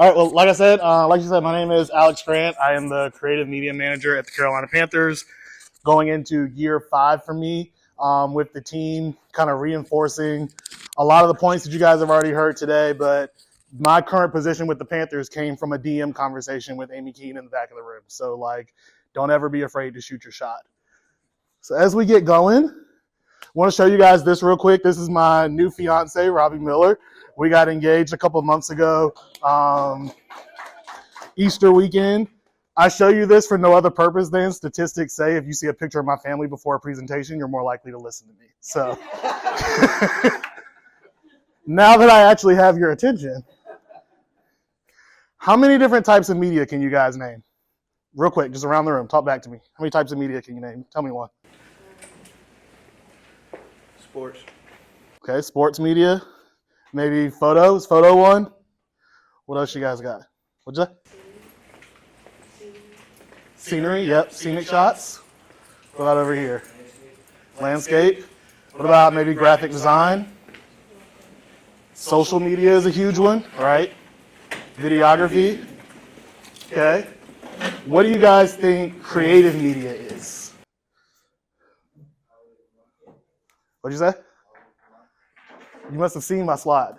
All right. Well, like you said, my name is Alex Grant. I am the creative media manager at the Carolina Panthers. Going into year 5 for me, with the team kind of reinforcing a lot of the points that you guys have already heard today. But my current position with the Panthers came from a DM conversation with Amy Keene in the back of the room. So, don't ever be afraid to shoot your shot. So as we get going, I want to show you guys this real quick. This is my new fiance, Robbie Miller. We got engaged a couple of months ago, Easter weekend. I show you this for no other purpose than statistics say if you see a picture of my family before a presentation, you're more likely to listen to me. So now that I actually have your attention, how many different types of media can you guys name? Real quick, just around the room, talk back to me. How many types of media can you name? Tell me one. Sports. Okay, sports media. Maybe photos, photo one. What else you guys got? What'd you say? Scenery, yep, scenic shots. What about over here? Landscape. What about maybe graphic design? Social media is a huge one, right? Videography. Okay. What do you guys think creative media is? What'd you say? You must have seen my slide.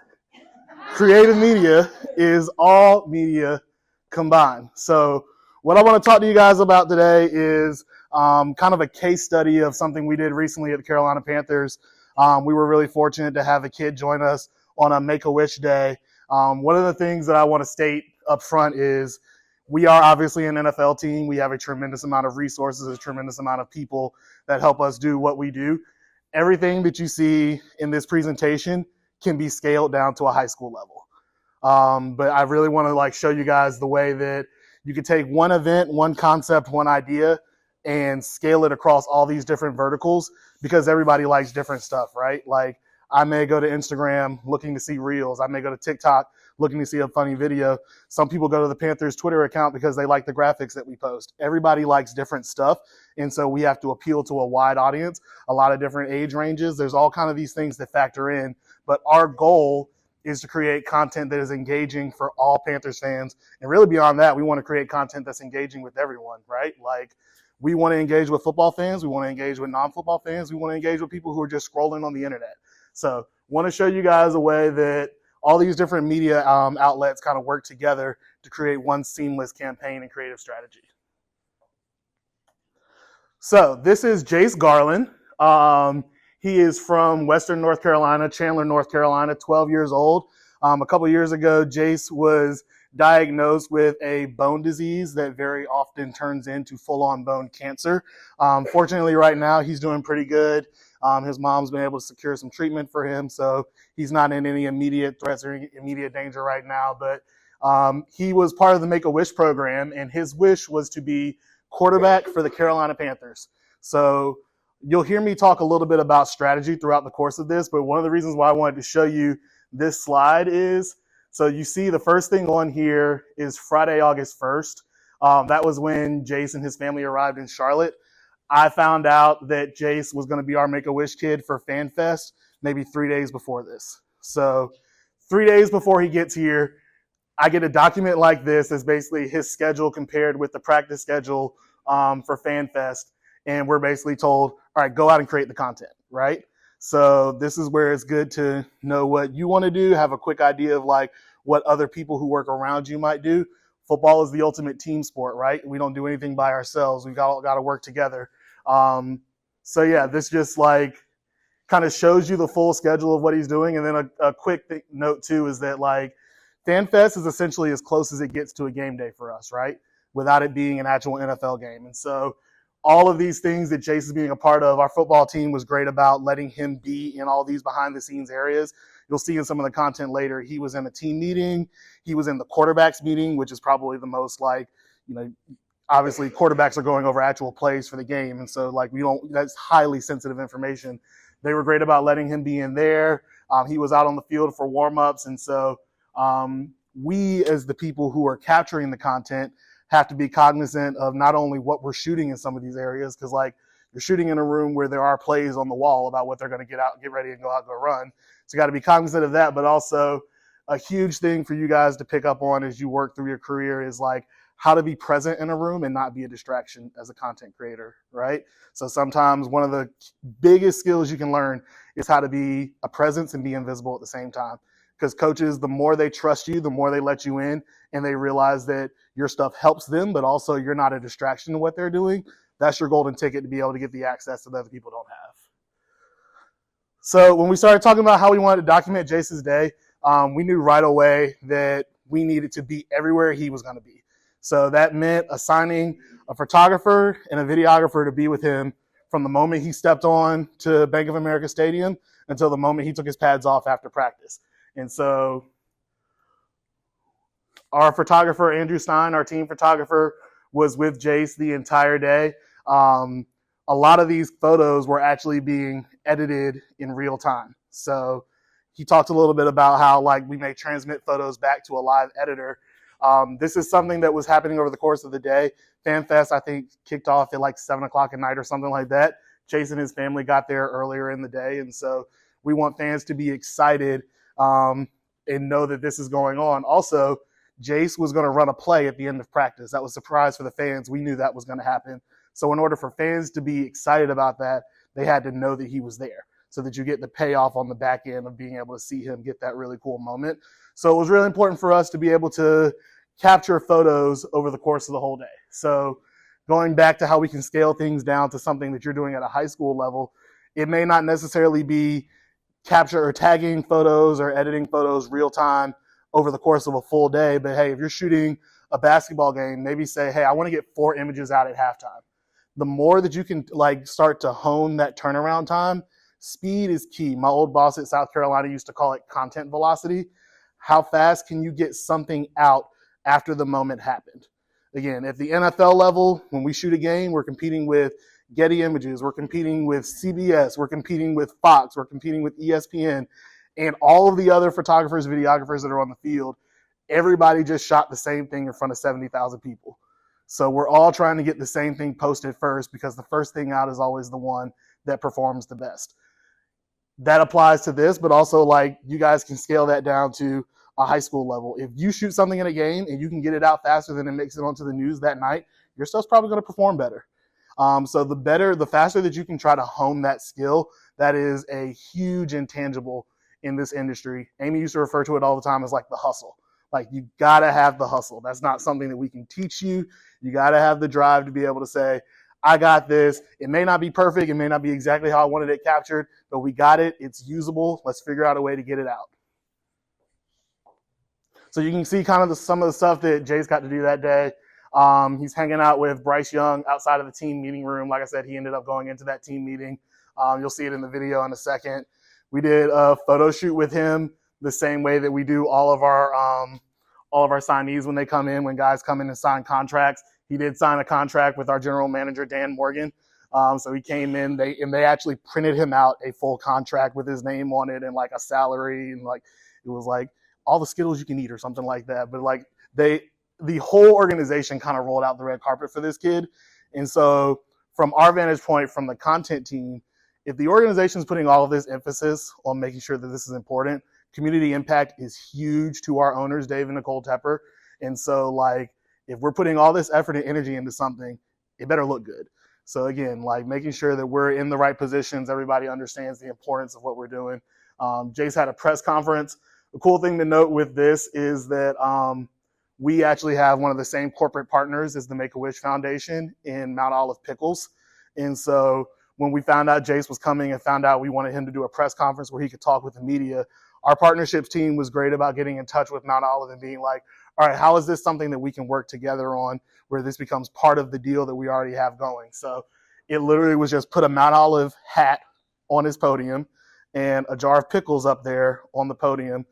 Creative media is all media combined. So what I want to talk to you guys about today is kind of a case study of something we did recently at the Carolina Panthers. We were really fortunate to have a kid join us on a Make-A-Wish Day. One of the things that I want to state up front is we are obviously an NFL team. We have a tremendous amount of resources, a tremendous amount of people that help us do what we do. Everything that you see in this presentation can be scaled down to a high school level. But I really want to show you guys the way that you can take one event, one concept, one idea, and scale it across all these different verticals because everybody likes different stuff, right? Like I may go to Instagram looking to see reels. I may go to TikTok looking to see a funny video. Some people go to the Panthers Twitter account because they like the graphics that we post. Everybody likes different stuff. And so we have to appeal to a wide audience, a lot of different age ranges. There's all kind of these things that factor in. But our goal is to create content that is engaging for all Panthers fans. And really beyond that, we want to create content that's engaging with everyone, right? Like we want to engage with football fans. We want to engage with non-football fans. We want to engage with people who are just scrolling on the internet. So want to show you guys a way that all these different media outlets kind of work together to create one seamless campaign and creative strategy. So this is Jace Garland. He is from Western North Carolina, Chandler, North Carolina, 12 years old. A couple years ago, Jace was diagnosed with a bone disease that very often turns into full-on bone cancer. Fortunately, right now, he's doing pretty good. His mom's been able to secure some treatment for him, so he's not in any immediate threats or immediate danger right now. But he was part of the Make-A-Wish program, and his wish was to be quarterback for the Carolina Panthers. So you'll hear me talk a little bit about strategy throughout the course of this, but one of the reasons why I wanted to show you this slide is, so you see the first thing on here is Friday, August 1st. That was when Jace and his family arrived in Charlotte. I found out that Jace was going to be our Make-A-Wish kid for FanFest maybe 3 days before this. So 3 days before he gets here, I get a document like this that's basically his schedule compared with the practice schedule for FanFest. And we're basically told, all right, go out and create the content, right? So this is where it's good to know what you want to do, have a quick idea of what other people who work around you might do. Football is the ultimate team sport, right? We don't do anything by ourselves. We've got to work together. So yeah, this just kind of shows you the full schedule of what he's doing. And then a quick note too is that FanFest is essentially as close as it gets to a game day for us, right? Without it being an actual NFL game. And so all of these things that Jace is being a part of, our football team was great about letting him be in all these behind the scenes areas. You'll see in some of the content later, he was in a team meeting. He was in the quarterbacks meeting, which is probably the most obviously quarterbacks are going over actual plays for the game. And so that's highly sensitive information. They were great about letting him be in there. He was out on the field for warmups. And so we as the people who are capturing the content have to be cognizant of not only what we're shooting in some of these areas, because you're shooting in a room where there are plays on the wall about what they're going to get ready and go out and go run. So you got to be cognizant of that, but also a huge thing for you guys to pick up on as you work through your career is like how to be present in a room and not be a distraction as a content creator, right? So sometimes one of the biggest skills you can learn is how to be a presence and be invisible at the same time. Because coaches, the more they trust you, the more they let you in, and they realize that your stuff helps them, but also you're not a distraction to what they're doing. That's your golden ticket to be able to get the access that other people don't have. So when we started talking about how we wanted to document Jace's day, we knew right away that we needed to be everywhere he was going to be. So that meant assigning a photographer and a videographer to be with him from the moment he stepped on to Bank of America Stadium until the moment he took his pads off after practice. And so our photographer, Andrew Stein, our team photographer, was with Jace the entire day. A lot of these photos were actually being edited in real time. So he talked a little bit about how like we may transmit photos back to a live editor. This is something that was happening over the course of the day. FanFest, I think, kicked off at like 7 o'clock at night or something like that. Chase and his family got there earlier in the day. And so we want fans to be excited and know that this is going on. Also, Jace was going to run a play at the end of practice. That was a surprise for the fans. We knew that was going to happen. So in order for fans to be excited about that, they had to know that he was there so that you get the payoff on the back end of being able to see him get that really cool moment. So it was really important for us to be able to capture photos over the course of the whole day. So going back to how we can scale things down to something that you're doing at a high school level, it may not necessarily be capture or tagging photos or editing photos real time over the course of a full day. But hey, if you're shooting a basketball game, maybe say, hey, I want to get 4 images out at halftime. The more that you can like start to hone that turnaround time, speed is key. My old boss at South Carolina used to call it content velocity. How fast can you get something out after the moment happened? Again, at the NFL level, when we shoot a game, we're competing with Getty Images, we're competing with CBS, we're competing with Fox, we're competing with ESPN, and all of the other photographers, videographers that are on the field. Everybody just shot the same thing in front of 70,000 people. So we're all trying to get the same thing posted first because the first thing out is always the one that performs the best. That applies to this, but also like you guys can scale that down to a high school level. If you shoot something in a game and you can get it out faster than it makes it onto the news that night, your stuff's probably going to perform better. So the faster that you can try to hone that skill, that is a huge intangible in this industry. Amy used to refer to it all the time as like the hustle. Like you got to have the hustle. That's not something that we can teach you. You got to have the drive to be able to say, I got this. It may not be perfect. It may not be exactly how I wanted it captured, but we got it. It's usable. Let's figure out a way to get it out. So you can see kind of some of the stuff that Jay's got to do that day. He's hanging out with Bryce Young outside of the team meeting room. Like I said, he ended up going into that team meeting. You'll see it in the video in a second. We did a photo shoot with him the same way that we do all of our signees when they come in, when guys come in and sign contracts. He did sign a contract with our general manager, Dan Morgan. So he came in, they actually printed him out a full contract with his name on it and like a salary, and like it was like all the Skittles you can eat or something like that. But like the whole organization kind of rolled out the red carpet for this kid. And so from our vantage point, from the content team, if the organization is putting all of this emphasis on making sure that this is important, community impact is huge to our owners, Dave and Nicole Tepper. And so like, if we're putting all this effort and energy into something, it better look good. So again, like making sure that we're in the right positions, everybody understands the importance of what we're doing. Jace had a press conference. The cool thing to note with this is that we actually have one of the same corporate partners as the Make-A-Wish Foundation in Mount Olive Pickles. And so when we found out Jace was coming and found out we wanted him to do a press conference where he could talk with the media, our partnerships team was great about getting in touch with Mount Olive and being like, all right, how is this something that we can work together on where this becomes part of the deal that we already have going? So it literally was just put a Mount Olive hat on his podium and a jar of pickles up there on the podium.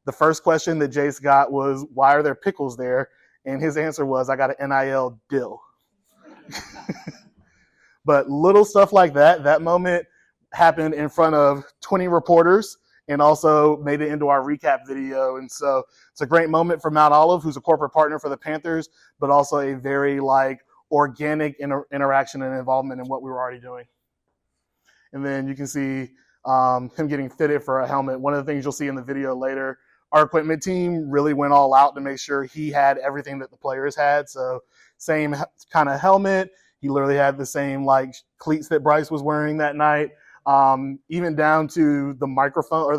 The first question that Jace got was, why are there pickles there? And his answer was, I got an NIL deal. But little stuff like that, that moment happened in front of 20 reporters and also made it into our recap video. And so it's a great moment for Mount Olive, who's a corporate partner for the Panthers, but also a very like organic interaction and involvement in what we were already doing. And then you can see him getting fitted for a helmet. One of the things you'll see in the video later our equipment team really went all out to make sure he had everything that the players had. So same kind of helmet. He literally had the same like cleats that Bryce was wearing that night. Even down to the microphone or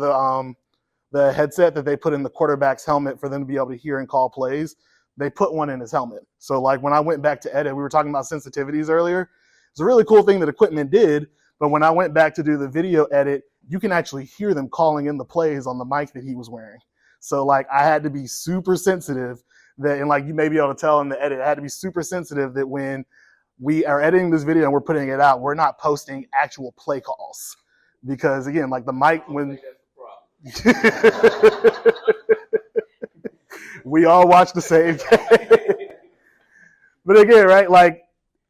the headset that they put in the quarterback's helmet for them to be able to hear and call plays. They put one in his helmet. So like when I went back to edit, we were talking about sensitivities earlier. It's a really cool thing that equipment did. But when I went back to do the video edit, you can actually hear them calling in the plays on the mic that he was wearing. So like I had to be super sensitive that, and like you may be able to tell in the edit, I had to be super sensitive that when we are editing this video and we're putting it out, we're not posting actual play calls. Because again, like the mic, when we all watch the same thing. But again, right, like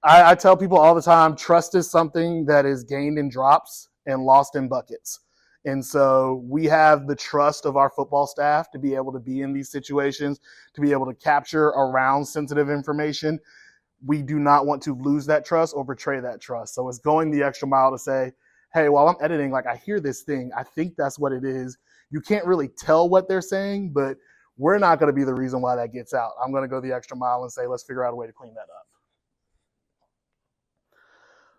I tell people all the time, trust is something that is gained in drops and lost in buckets. And so we have the trust of our football staff to be able to be in these situations, to be able to capture around sensitive information. We do not want to lose that trust or betray that trust. So it's going the extra mile to say, hey, while I'm editing, like I hear this thing, I think that's what it is. You can't really tell what they're saying, but we're not going to be the reason why that gets out. I'm going to go the extra mile and say, let's figure out a way to clean that up.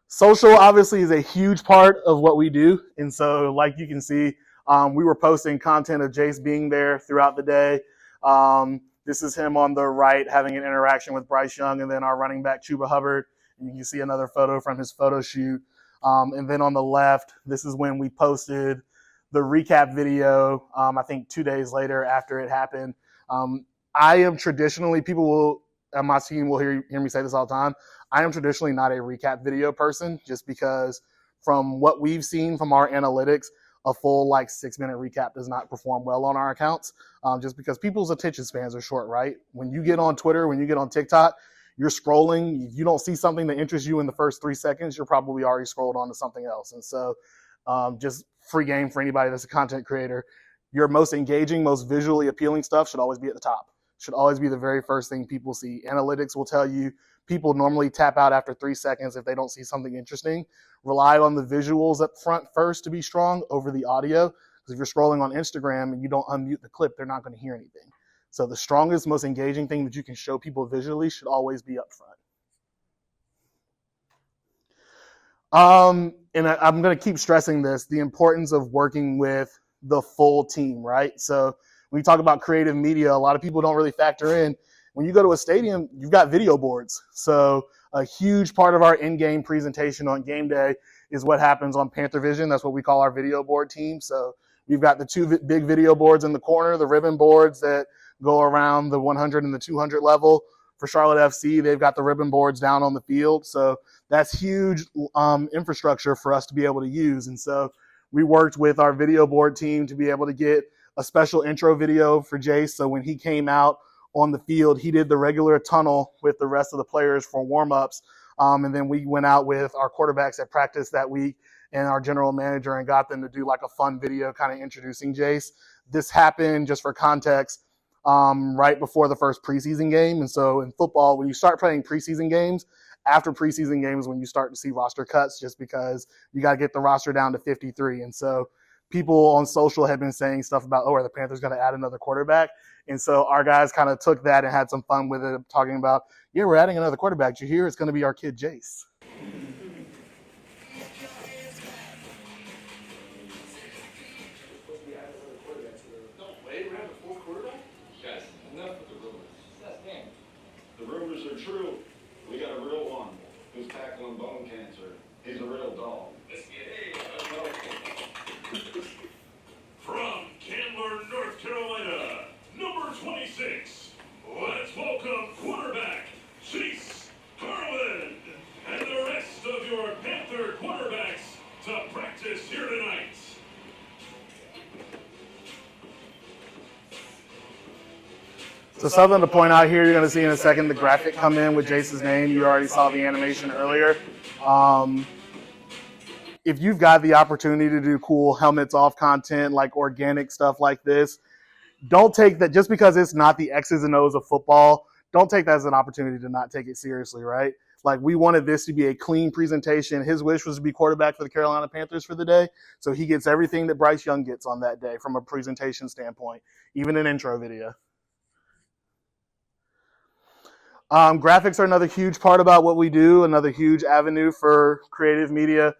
Social obviously is a huge part of what we do. And so like you can see, we were posting content of Jace being there throughout the day. This is him on the right having an interaction with Bryce Young and then our running back Chuba Hubbard. And you can see another photo from his photo shoot. And then on the left, this is when we posted the recap video, I think 2 days later after it happened. I am traditionally, people will, on my team will hear me say this all the time, I am traditionally not a recap video person just because from what we've seen from our analytics, a full like 6-minute recap does not perform well on our accounts just because people's attention spans are short, right? When you get on Twitter, when you get on TikTok, you're scrolling, if you don't see something that interests you in the first 3 seconds, you're probably already scrolled on to something else. And so just free game for anybody that's a content creator, your most engaging, most visually appealing stuff should always be at the top. Should always be the very first thing people see. Analytics will tell you people normally tap out after 3 seconds if they don't see something interesting. Rely on the visuals up front first to be strong over the audio. Because if you're scrolling on Instagram and you don't unmute the clip, they're not going to hear anything. So the strongest, most engaging thing that you can show people visually should always be up front. And I'm going to keep stressing this, the importance of working with the full team, right? So when you talk about creative media, a lot of people don't really factor in. When you go to a stadium, you've got video boards. So a huge part of our in-game presentation on game day is what happens on Panther Vision. That's what we call our video board team. So we've got the 2 big video boards in the corner, the ribbon boards that go around the 100 and the 200 level. For Charlotte FC, they've got the ribbon boards down on the field. So that's huge infrastructure for us to be able to use. And so we worked with our video board team to be able to get a special intro video for Jace. So when he came out on the field, he did the regular tunnel with the rest of the players for warm-ups. And then we went out with our quarterbacks at practice that week and our general manager and got them to do like a fun video kind of introducing Jace. This happened, just for context, right before the first preseason game. And so in football, when you start playing preseason games, after preseason games when you start to see roster cuts just because you got to get the roster down to 53. And so people on social had been saying stuff about, oh, are the Panthers going to add another quarterback? And so our guys kind of took that and had some fun with it, talking about, yeah, we're adding another quarterback. Did you hear? It's going to be our kid, Jace. The rumors are true. We got a real one who's tackling bone cancer. He's a real dog. From Candler, North Carolina, number 26, let's welcome quarterback Chase Garland and the rest of your Panther quarterbacks to practice here tonight. So something to point out here, you're going to see in a second the graphic come in with Jace's name. You already saw the animation earlier. If you've got the opportunity to do cool helmets off content, like organic stuff like this, don't take that just because it's not the X's and O's of football. Don't take that as an opportunity to not take it seriously, right? Like, we wanted this to be a clean presentation. His wish was to be quarterback for the Carolina Panthers for the day. So he gets everything that Bryce Young gets on that day from a presentation standpoint, even an intro video. Graphics are another huge part about what we do, another huge avenue for creative media.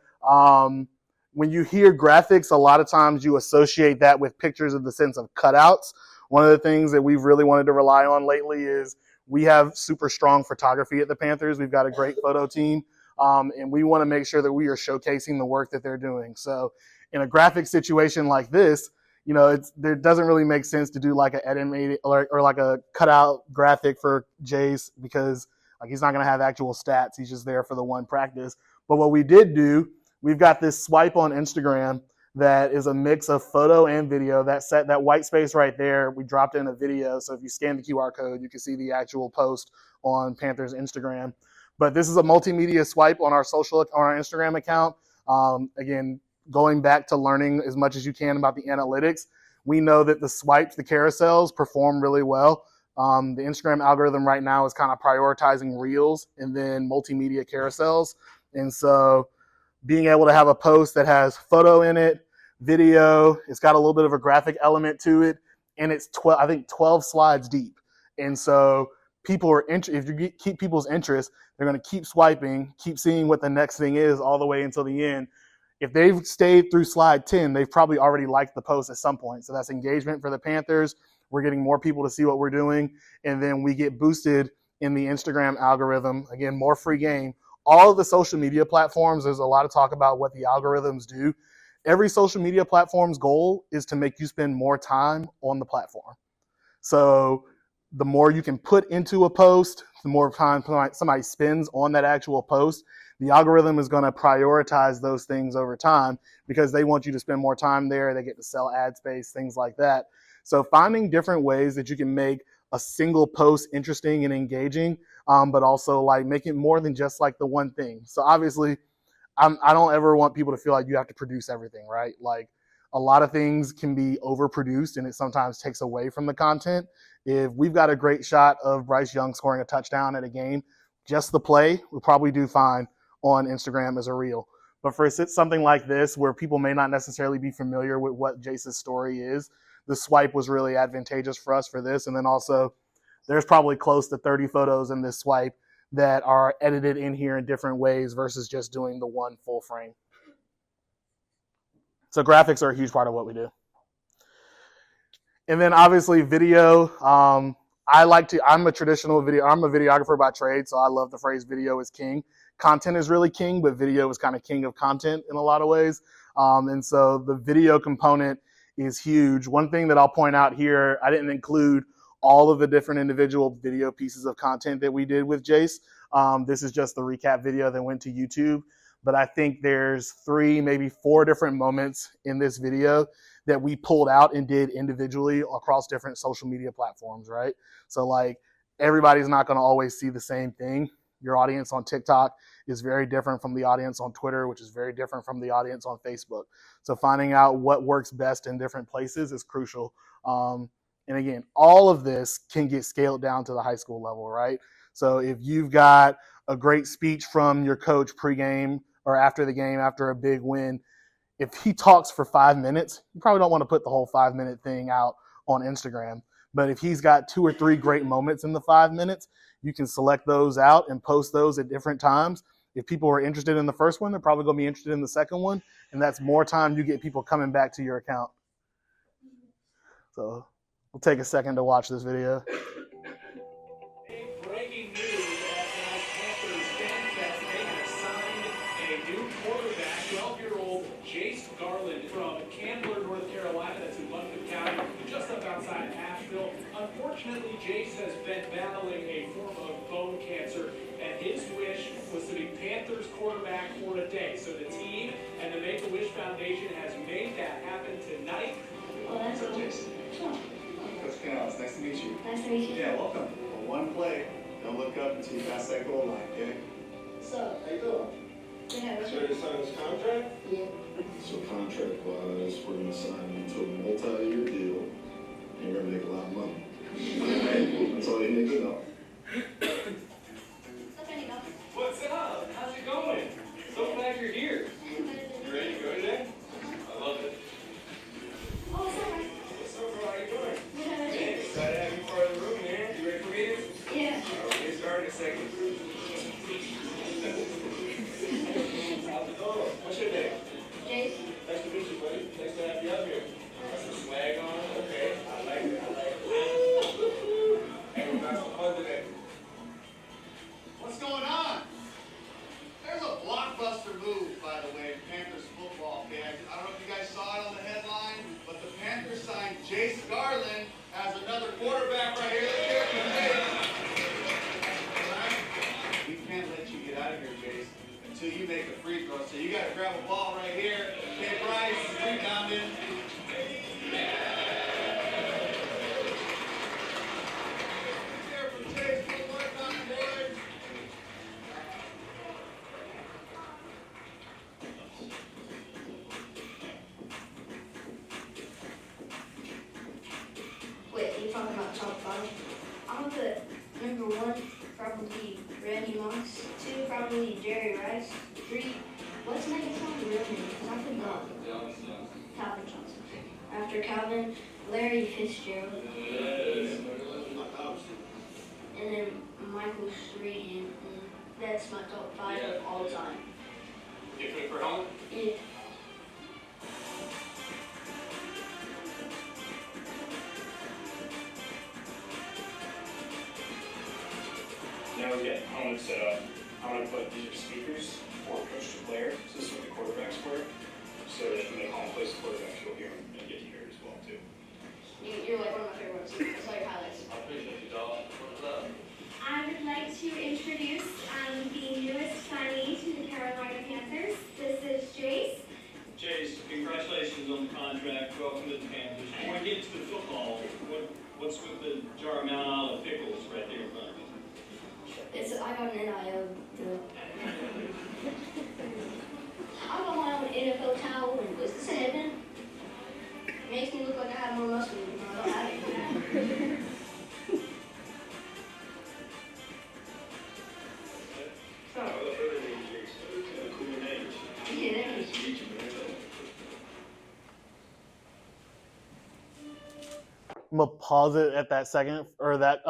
When you hear graphics, a lot of times you associate that with pictures in the sense of cutouts. One of the things that we've really wanted to rely on lately is we have super strong photography at the Panthers. We've got a great photo team, and we want to make sure that we are showcasing the work that they're doing. So in a graphic situation like this, you know, there doesn't really make sense to do like an animated or like a cutout graphic for Jace, because like he's not going to have actual stats. He's just there for the one practice. But what we did do, we've got this swipe on Instagram that is a mix of photo and video. That white space right there, we dropped in a video. So if you scan the QR code, you can see the actual post on Panthers Instagram. But this is a multimedia swipe on our Instagram account. Again, going back to learning as much as you can about the analytics, we know that the swipes, the carousels, perform really well. The Instagram algorithm right now is kind of prioritizing reels and then multimedia carousels. And so being able to have a post that has photo in it, video, it's got a little bit of a graphic element to it, and it's 12 slides deep. And so people are if you keep people's interest, they're going to keep swiping, keep seeing what the next thing is all the way until the end. If they've stayed through slide 10, they've probably already liked the post at some point. So that's engagement for the Panthers. We're getting more people to see what we're doing, and then we get boosted in the Instagram algorithm. Again, more free game. All of the social media platforms, there's a lot of talk about what the algorithms do. Every social media platform's goal is to make you spend more time on the platform. So the more you can put into a post, the more time somebody spends on that actual post. The algorithm is going to prioritize those things over time because they want you to spend more time there. They get to sell ad space, things like that. So finding different ways that you can make a single post interesting and engaging, but also like make it more than just like the one thing. So obviously, I don't ever want people to feel like you have to produce everything, right? Like a lot of things can be overproduced and it sometimes takes away from the content. If we've got a great shot of Bryce Young scoring a touchdown at a game, just the play, we'll probably do fine on Instagram as a reel. But for something like this, where people may not necessarily be familiar with what Jace's story is, the swipe was really advantageous for us for this. And then also, there's probably close to 30 photos in this swipe that are edited in here in different ways versus just doing the one full frame. So graphics are a huge part of what we do. And then obviously video. I'm a videographer by trade, so I love the phrase video is king. Content is really king, but video is kind of king of content in a lot of ways. And so the video component is huge. One thing that I'll point out here, I didn't include all of the different individual video pieces of content that we did with Jace. This is just the recap video that went to YouTube. But I think there's 3, maybe 4 different moments in this video that we pulled out and did individually across different social media platforms, right? So like everybody's not going to always see the same thing. Your audience on TikTok is very different from the audience on Twitter, which is very different from the audience on Facebook. So finding out what works best in different places is crucial. And again, all of this can get scaled down to the high school level, right? So if you've got a great speech from your coach pregame or after the game, after a big win, if he talks for 5 minutes, you probably don't want to put the whole 5-minute thing out on Instagram. But if he's got 2 or 3 great moments in the 5 minutes, you can select those out and post those at different times. If people are interested in the first one, they're probably going to be interested in the second one. And that's more time you get people coming back to your account. So we'll take a second to watch this video. Breaking news last night, Panthers fan fest, they have signed a new quarterback, 12-year-old Jace Garland from Candler, North Carolina. That's in Buncombe County, just up outside of Asheville. Unfortunately, Jace has been battling a form of bone cancer, and his wish was to be Panthers quarterback for a day. So the team and the Make-A-Wish Foundation has made that happen tonight. Oh, that's So cool. Jace. Coach Canales, nice to meet you. Nice to meet you. Yeah, welcome. Well, one play. Don't look up until you pass that goal line, okay? So, How you doing? yeah, So you signed this contract? yeah. So contract-wise, we're gonna sign you to a multi-year deal, and you're gonna make a lot of money. Right? That's all you need to know. Okay, go. What's 30 seconds. How's it going? What's your name? Jace. Nice to meet you, buddy. Nice to have you up here. Got some swag on. Okay, I like it. Hey, we're having some fun today. What's going on? There's a blockbuster move, by the way, in Panthers football. Okay, I don't know if you guys saw it on the headline, but the Panthers signed Jace Garland as another quarterback right here. Let's hear it for Jace. Right? We can't let you get out of here, Jace, until you make a free throw. So you got to grab a ball right here. Okay, Bryce, rebounding. Wait, you're talking about top five? I'm gonna put number 1, probably Randy Moss. 2, probably Jerry Rice. 3, what's Megan's real name? Because I forgot. Calvin Johnson. After Calvin, Larry Fitzgerald. And then Michael Strahan. And that's my top 5 of all time. You put it for home? Yeah. Now we got helmets set up. I'm gonna put these are speakers for coach to player. So this is what the quarterbacks wear. So that when they call and place the quarterbacks, you'll hear them and get to hear it as well too. You're like one of my favorite ones. It's like highlights. I appreciate you, dog. What's up? I would like to introduce the newest signee to the Carolina Panthers. This is Jace. Chase, congratulations on the contract. Welcome to the Panthers. Before we get to the football, what's with the jar of Mount Olive pickles right there in front of you? I got an NIL deal. I got my own NFL towel and it's the same. Makes me look like I have more muscle than I don't have it. Cool name. Yeah, that is. I'm gonna pause it at that second or that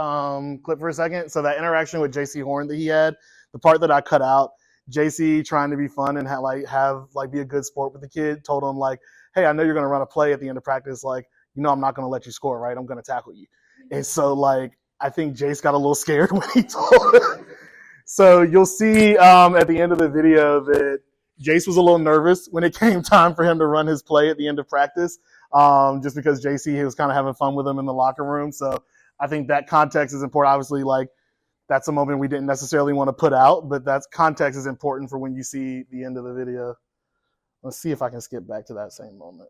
clip for a second. So that interaction with JC Horn that he had, the part that I cut out, JC trying to be fun and have be a good sport with the kid, told him like, hey, I know you're gonna run a play at the end of practice, like, you know I'm not gonna let you score, right? I'm gonna tackle you. And so like I think Jace got a little scared when he told him. So you'll see at the end of the video that Jace was a little nervous when it came time for him to run his play at the end of practice. Just because JC, he was kind of having fun with him in the locker room. So I think that context is important. Obviously, like, that's a moment we didn't necessarily want to put out, but that context is important for when you see the end of the video. Let's see if I can skip back to that same moment.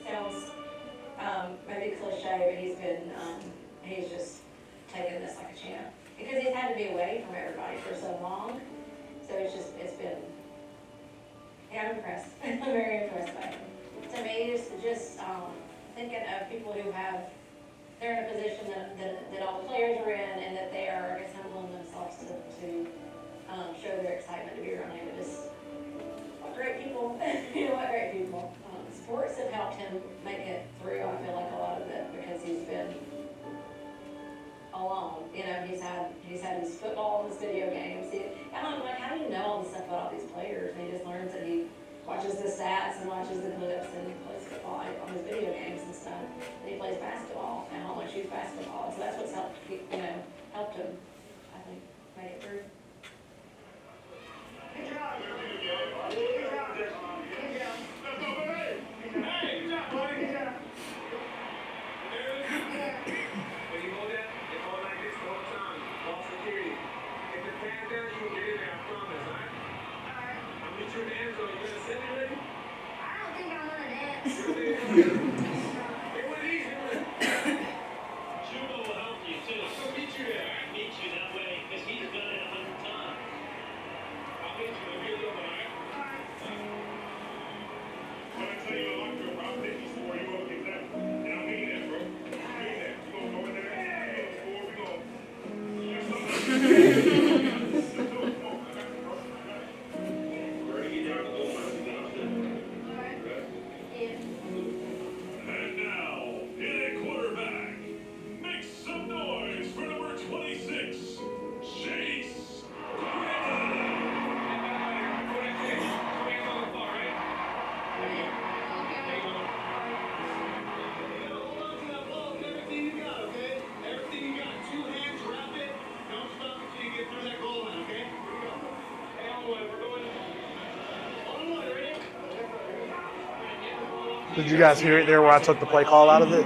Sounds maybe cliche, but he's just taken this like a champ. Because he's had to be away from everybody for so long. So it's been, yeah, I'm impressed. I'm very impressed by him. To me, it's just thinking of people who they're in a position that all the players are in and that they are, I guess, humbling themselves to show their excitement to be around him. What great people, what great people. Sports have helped him make it through, I feel like, a lot of it because he's been alone. He's had his football and his video games. And I'm like, how do you know all this stuff about all these players? And he just learns that he watches the stats and watches the clips and he plays football on his video games and stuff. And he plays basketball and how much he's basketball. So that's what's helped him, I think, make it through. Good job. Good job. Good job. Let's go, baby. Hey, good job, buddy. Good job. When you hold that, it's all like this the whole time. Ball security. If the pad down, you will get in there, I promise, alright? Alright. I'll meet you in the end zone. You gonna send me ready? I don't think I'm gonna dance. It was easy, wasn't it? Judo will help you too. I'll meet you there. I meet you that way because he's done it 100 times. I'll meet you in the middle of the night. When I tell you I like your round 54, you gonna get that. And I mean that, bro. I mean that. You gonna go in there, hey, score, we go. Yes, sir. Come on, I got you, bro. I got you. We're ready to get down to the goal line. Alright. Yeah. Did you guys hear it there where I took the play call out of it?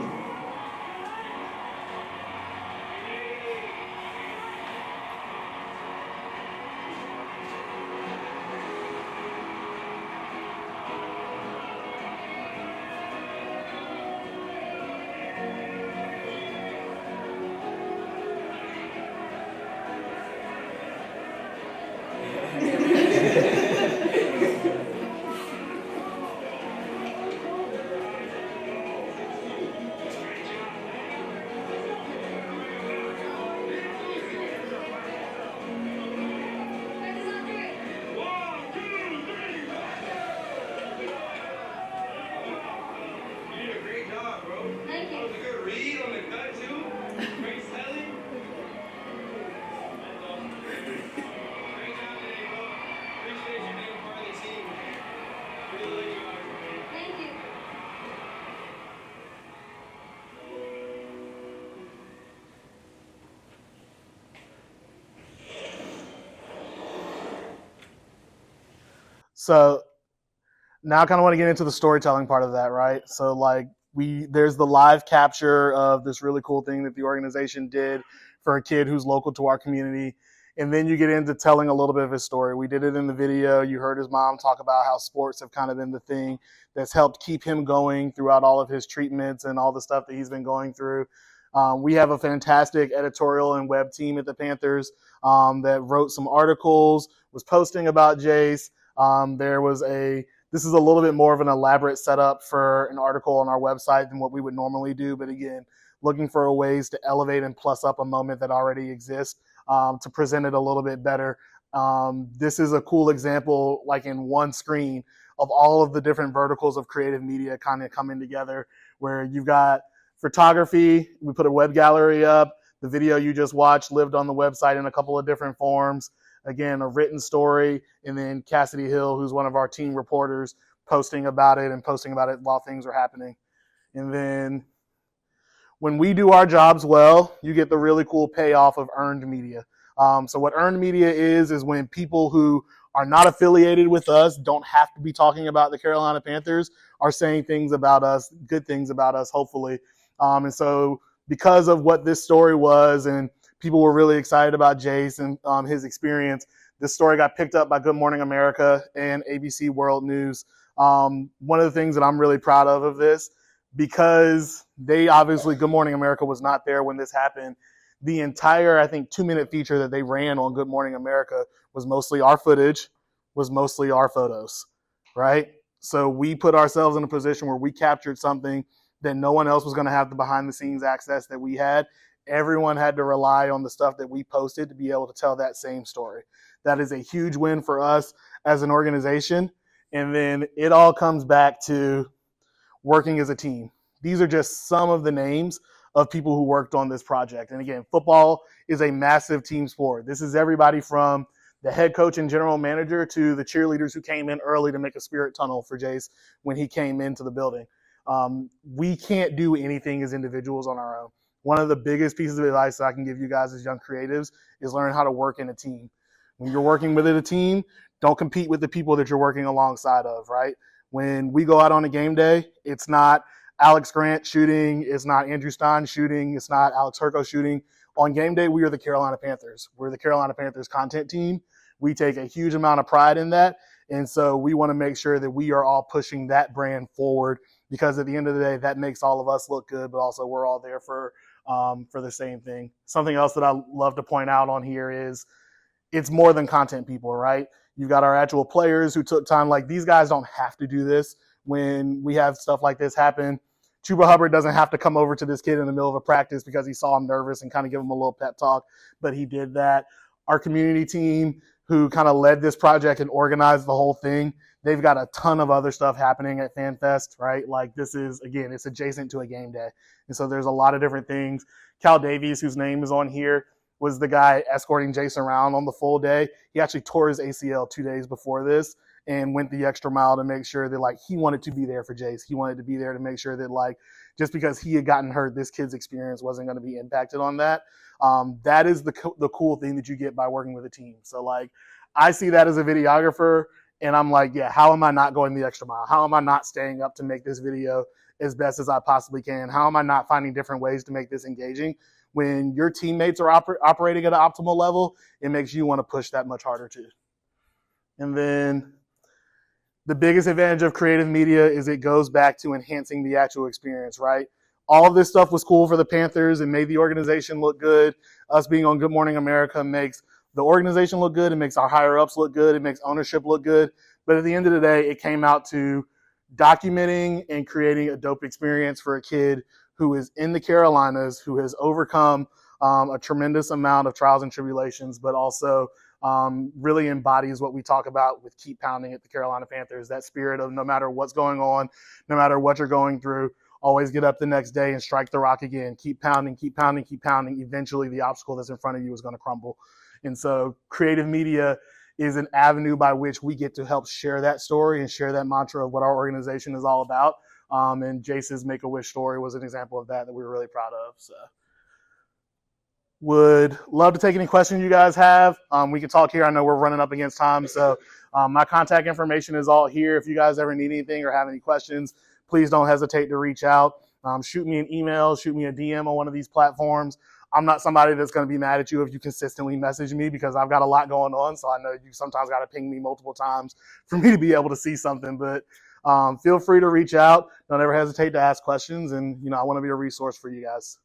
You did a great job, bro. Thank That you. was a good read on the cut, too. Great selling. Great job today, bro. Appreciate you being part of the team. Really like you are. Thank you. So now I kind of want to get into the storytelling part of that, right? So like there's the live capture of this really cool thing that the organization did for a kid who's local to our community. And then you get into telling a little bit of his story. We did it in the video. You heard his mom talk about how sports have kind of been the thing that's helped keep him going throughout all of his treatments and all the stuff that he's been going through. We have a fantastic editorial and web team at the Panthers that wrote some articles, was posting about Jace. This is a little bit more of an elaborate setup for an article on our website than what we would normally do. But again, looking for ways to elevate and plus up a moment that already exists to present it a little bit better. This is a cool example, like in one screen, of all of the different verticals of creative media kind of coming together, where you've got photography. We put a web gallery up. The video you just watched lived on the website in a couple of different forms. Again, a written story, and then Cassidy Hill, who's one of our team reporters, posting about it while things are happening. And then when we do our jobs well, you get the really cool payoff of earned media. So what earned media is when people who are not affiliated with us, don't have to be talking about the Carolina Panthers, are saying things about us, good things about us, hopefully. And so because of what this story was, and people were really excited about Jace and his experience, this story got picked up by Good Morning America and ABC World News. One of the things that I'm really proud of this, because Good Morning America was not there when this happened. The entire, I think, 2-minute feature that they ran on Good Morning America was mostly our footage, was mostly our photos, right? So we put ourselves in a position where we captured something that no one else was going to have the behind-the-scenes access that we had. Everyone had to rely on the stuff that we posted to be able to tell that same story. That is a huge win for us as an organization. And then it all comes back to working as a team. These are just some of the names of people who worked on this project. And again, football is a massive team sport. This is everybody from the head coach and general manager to the cheerleaders who came in early to make a spirit tunnel for Jace when he came into the building. We can't do anything as individuals on our own. One of the biggest pieces of advice that I can give you guys as young creatives is learn how to work in a team. When you're working within a team, don't compete with the people that you're working alongside of, right? When we go out on a game day, it's not Alex Grant shooting, it's not Andrew Stein shooting, it's not Alex Herco shooting. On game day, we are the Carolina Panthers. We're the Carolina Panthers content team. We take a huge amount of pride in that. And so we want to make sure that we are all pushing that brand forward, because at the end of the day, that makes all of us look good, but also we're all there for the same thing. Something else that I love to point out on here is it's more than content people, right? You've got our actual players who took time. Like, these guys don't have to do this. When we have stuff like this happen, Chuba Hubbard doesn't have to come over to this kid in the middle of a practice because he saw him nervous and kind of give him a little pep talk, but he did that. Our community team, who kind of led this project and organized the whole thing, they've got a ton of other stuff happening at FanFest, right? Like, this is, again, it's adjacent to a game day. And so there's a lot of different things. Cal Davies, whose name is on here, was the guy escorting Jace around on the full day. He actually tore his ACL 2 days before this and went the extra mile to make sure that, like, he wanted to be there for Jace. He wanted to be there to make sure that, like, just because he had gotten hurt, this kid's experience wasn't going to be impacted on that. That is the cool thing that you get by working with a team. So, like, I see that as a videographer. And I'm like, yeah, how am I not going the extra mile? How am I not staying up to make this video as best as I possibly can? How am I not finding different ways to make this engaging? When your teammates are operating at an optimal level, it makes you want to push that much harder too. And then the biggest advantage of creative media is it goes back to enhancing the actual experience, right? All of this stuff was cool for the Panthers and made the organization look good. Us being on Good Morning America makes the organization look good. It makes our higher ups look good. It makes ownership look good. But at the end of the day, it came out to documenting and creating a dope experience for a kid who is in the Carolinas, who has overcome a tremendous amount of trials and tribulations, but also really embodies what we talk about with keep pounding at the Carolina Panthers, that spirit of no matter what's going on, no matter what you're going through, always get up the next day and strike the rock again. Keep pounding, keep pounding, keep pounding. Eventually the obstacle that's in front of you is going to crumble. And so creative media is an avenue by which we get to help share that story and share that mantra of what our organization is all about. And Jace's Make-A-Wish story was an example of that we were really proud of. So would love to take any questions you guys have. We can talk here. I know we're running up against time. So my contact information is all here. If you guys ever need anything or have any questions, please don't hesitate to reach out. Shoot me an email, shoot me a DM on one of these platforms. I'm not somebody that's going to be mad at you if you consistently message me because I've got a lot going on. So I know you sometimes got to ping me multiple times for me to be able to see something. But feel free to reach out. Don't ever hesitate to ask questions. And, I want to be a resource for you guys.